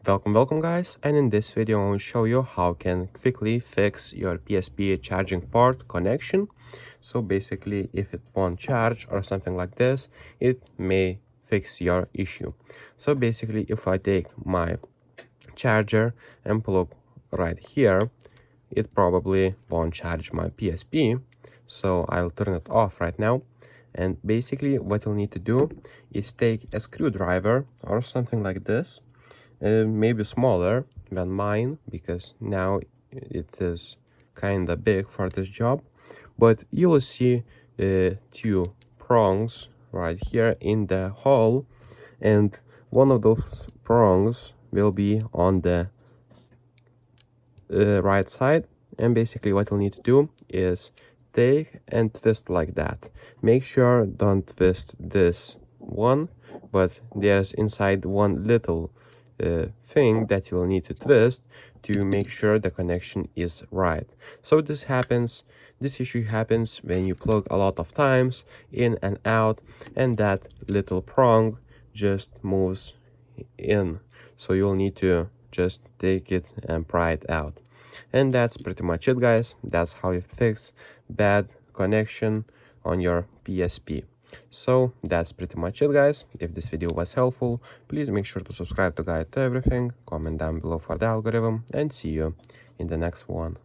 Welcome guys, and in this video I will show you how you can quickly fix your PSP charging port connection. So basically if it won't charge or something like this, it may fix your issue. So basically if I take my charger and plug right here, it probably won't charge my PSP. So I'll turn it off right now. And basically what you'll need to do is take a screwdriver or something like this, maybe smaller than mine because now it is kinda big for this job, but you will see two prongs right here in the hole, and one of those prongs will be on the right side. And basically what you'll need to do is take and twist like that. Make sure don't twist this one, but there's inside one little thing that you'll need to twist to make sure the connection is right. So this issue happens when you plug a lot of times in and out, and that little prong just moves in. So you'll need to just take it and pry it out. And that's pretty much it, guys. That's how you fix bad connection on your PSP. So that's pretty much it, guys. If this video was helpful, please make sure to subscribe to Guide to Everything, comment down below for the algorithm, and see you in the next one.